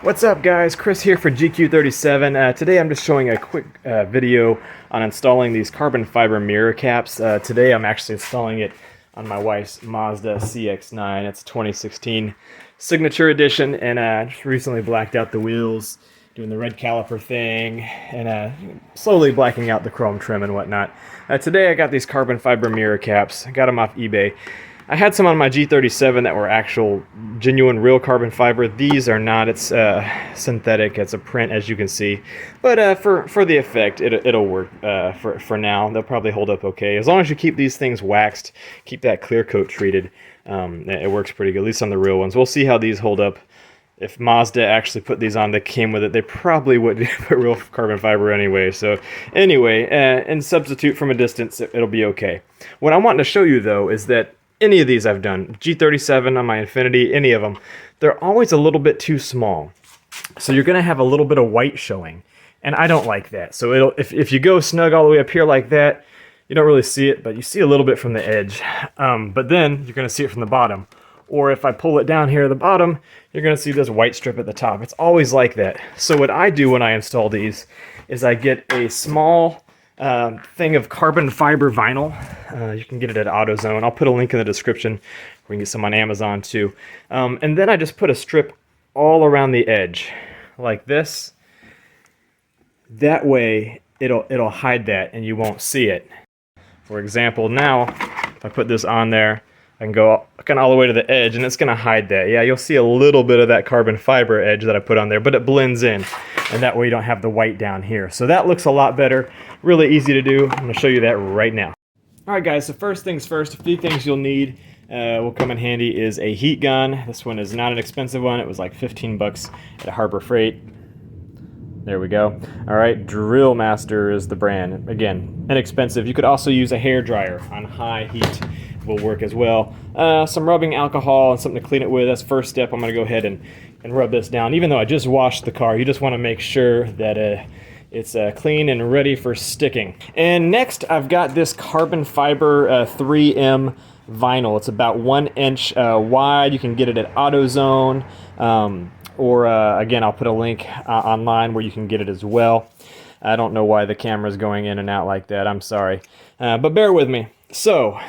What's up guys, Chris here for GQ37. Today I'm just showing a quick video on installing these carbon fiber mirror caps. Today I'm actually installing it on my wife's Mazda CX-9. It's 2016 Signature Edition, and just recently blacked out the wheels, doing the red caliper thing, and slowly blacking out the chrome trim and whatnot. Today I got these carbon fiber mirror caps. I got them off eBay. I had some on my G37 that were actual, genuine, real carbon fiber. These are not. It's synthetic. It's a print, as you can see. But for the effect, it'll work for now. They'll probably hold up okay. As long as you keep these things waxed, keep that clear coat treated, it works pretty good, at least on the real ones. We'll see how these hold up. If Mazda actually put these on that came with it, they probably wouldn't put real carbon fiber anyway. So anyway, and substitute from a distance, it'll be okay. What I want to show you, though, is that any of these I've done, G37 on my Infinity, any of them, they're always a little bit too small. So you're going to have a little bit of white showing, and I don't like that. So if you go snug all the way up here like that, you don't really see it, but you see a little bit from the edge. But then you're going to see it from the bottom. Or if I pull it down here at the bottom, you're going to see this white strip at the top. It's always like that. So what I do when I install these is I get a small thing of carbon fiber vinyl. You can get it at AutoZone. I'll put a link in the description. We can get some on Amazon too. And then I just put a strip all around the edge, like this. That way, it'll hide that, and you won't see it. For example, now if I put this on there, I can go kind of all the way to the edge, and it's going to hide that. Yeah, you'll see a little bit of that carbon fiber edge that I put on there, but it blends in, and that way you don't have the white down here. So that looks a lot better. Really easy to do. I'm going to show you that right now. All right, guys, so first things first, a few things you'll need will come in handy is a heat gun. This one is not an expensive one. It was like 15 bucks at Harbor Freight. There we go. All right, Drill Master is the brand. Again, inexpensive. You could also use a hair dryer on high heat. Will work as well. Some rubbing alcohol and something to clean it with. That's first step. I'm going to go ahead and rub this down. Even though I just washed the car, you just want to make sure that it's clean and ready for sticking. And next, I've got this carbon fiber 3M vinyl. It's about 1 inch wide. You can get it at AutoZone, or again, I'll put a link online where you can get it as well. I don't know why the camera's going in and out like that. I'm sorry, but bear with me. So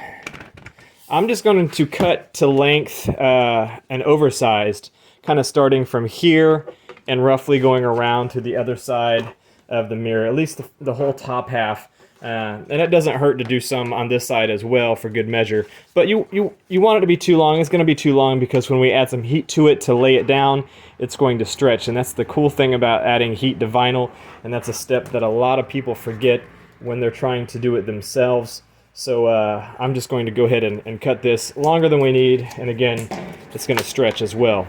I'm just going to cut to length and oversized, kind of starting from here and roughly going around to the other side of the mirror, at least the whole top half. And it doesn't hurt to do some on this side as well for good measure. But you want it to be too long. It's going to be too long because when we add some heat to it to lay it down, it's going to stretch. And that's the cool thing about adding heat to vinyl. And that's a step that a lot of people forget when they're trying to do it themselves. So I'm just going to go ahead and cut this longer than we need, and again, it's going to stretch as well.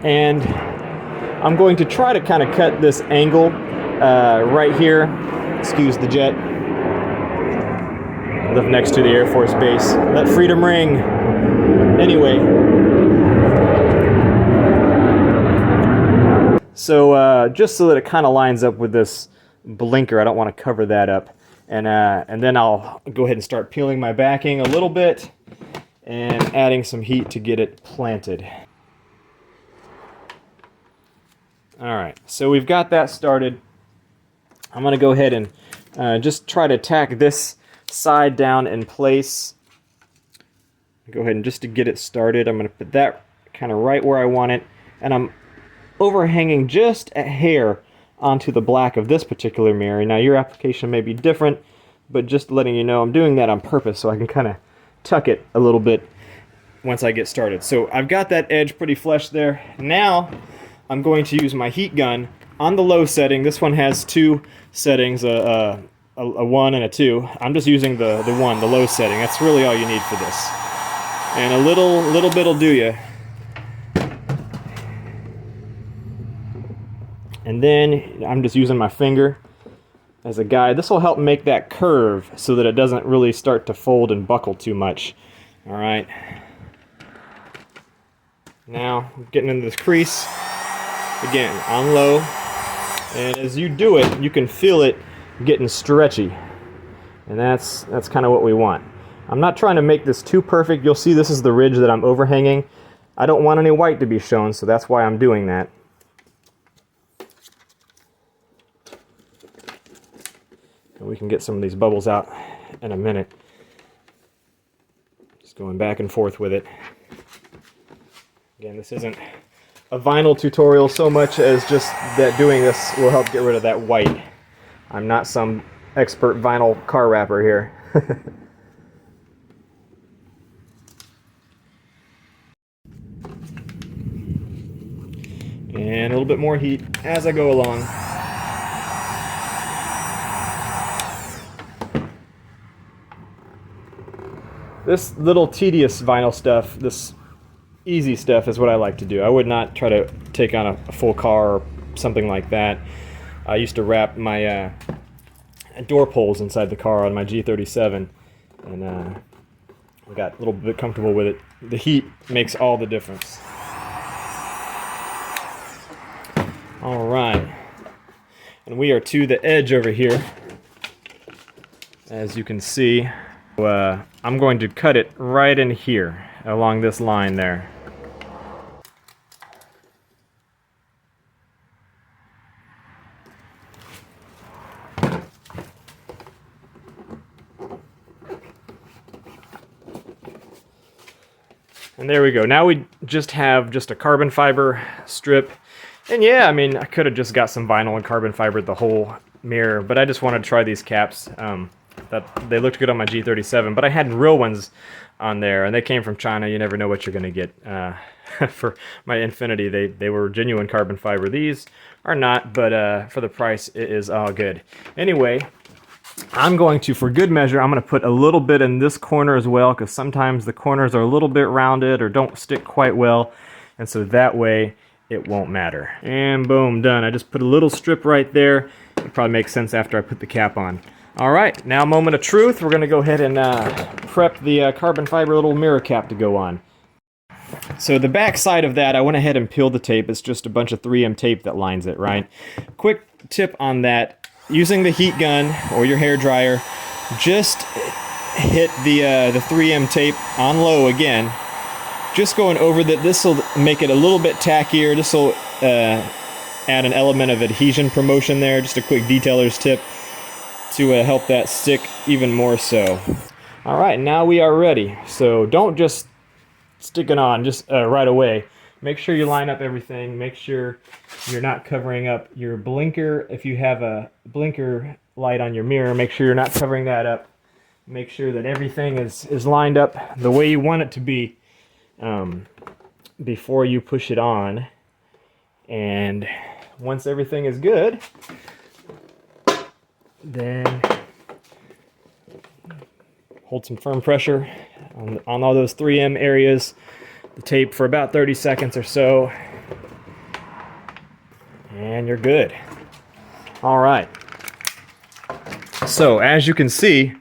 And I'm going to try to kind of cut this angle right here. Excuse the jet. Live next to the Air Force Base. Let freedom ring. Anyway. So just so that it kind of lines up with this blinker, I don't want to cover that up. And then I'll go ahead and start peeling my backing a little bit and adding some heat to get it planted. All right, so we've got that started. I'm going to go ahead and just try to tack this side down in place. Go ahead and just to get it started, I'm going to put that kind of right where I want it. And I'm overhanging just a hair onto the black of this particular mirror. Now your application may be different, but just letting you know I'm doing that on purpose so I can kind of tuck it a little bit once I get started. So I've got that edge pretty flush there. Now I'm going to use my heat gun on the low setting. This one has two settings, a 1 and a 2. I'm just using the 1, the low setting. That's really all you need for this. And a little bit will do you. And then I'm just using my finger as a guide. This will help make that curve so that it doesn't really start to fold and buckle too much. All right. Now, getting into this crease, again, on low. And as you do it, you can feel it getting stretchy. And that's kind of what we want. I'm not trying to make this too perfect. You'll see this is the ridge that I'm overhanging. I don't want any white to be shown, so that's why I'm doing that. we can get some of these bubbles out in a minute. Just going back and forth with it. Again, this isn't a vinyl tutorial so much as just that doing this will help get rid of that white. I'm not some expert vinyl car wrapper here. And a little bit more heat as I go along. This little tedious vinyl stuff, this easy stuff is what I like to do. I would not try to take on a full car or something like that. I used to wrap my door pulls inside the car on my G37, and I got a little bit comfortable with it. The heat makes all the difference. All right, and we are to the edge over here, as you can see. I'm going to cut it right in here, along this line there. And there we go. Now we just have a carbon fiber strip. And yeah, I mean, I could have just got some vinyl and carbon fiber the whole mirror, but I just wanted to try these caps. That they looked good on my G37, but I had real ones on there, and they came from China. You never know what you're going to get. For my Infiniti, they were genuine carbon fiber. These are not, but for the price, it is all good. Anyway, I'm going to, for good measure, I'm going to put a little bit in this corner as well, because sometimes the corners are a little bit rounded or don't stick quite well, and so that way it won't matter. And boom, done. I just put a little strip right there. It probably makes sense after I put the cap on. All right, now moment of truth. We're going to go ahead and prep the carbon fiber little mirror cap to go on. So the back side of that, I went ahead and peeled the tape. It's just a bunch of 3M tape that lines it, right? Quick tip on that. Using the heat gun or your hair dryer, just hit the 3M tape on low again. Just going over that, this will make it a little bit tackier. This will add an element of adhesion promotion there. Just a quick detailer's tip to help that stick even more so. All right, now we are ready. So don't just stick it on just right away. Make sure you line up everything. Make sure you're not covering up your blinker. If you have a blinker light on your mirror, make sure you're not covering that up. Make sure that everything is lined up the way you want it to be before you push it on. And once everything is good, then hold some firm pressure on all those 3M areas, the tape for about 30 seconds or so, and you're good. All right. So as you can see,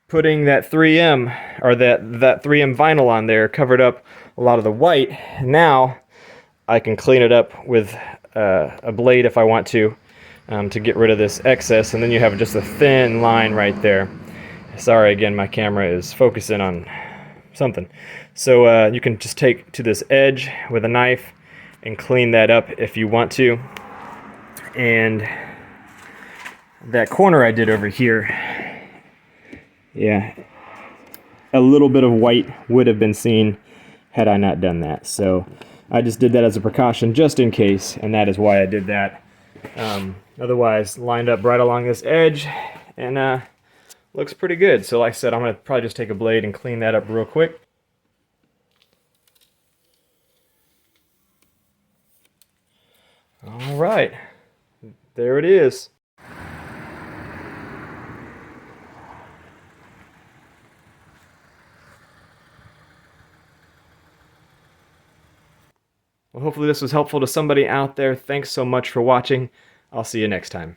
putting that 3M or that 3M vinyl on there covered up a lot of the white. Now I can clean it up with a blade if I want to get rid of this excess, and then you have just a thin line right there. Sorry again, my camera is focusing on something. So you can just take to this edge with a knife and clean that up if you want to. And that corner I did over here, yeah, a little bit of white would have been seen had I not done that. So I just did that as a precaution just in case, and that is why I did that. Otherwise, lined up right along this edge, and looks pretty good. So like I said, I'm going to probably just take a blade and clean that up real quick. All right, there it is. Well, hopefully this was helpful to somebody out there. Thanks so much for watching. I'll see you next time.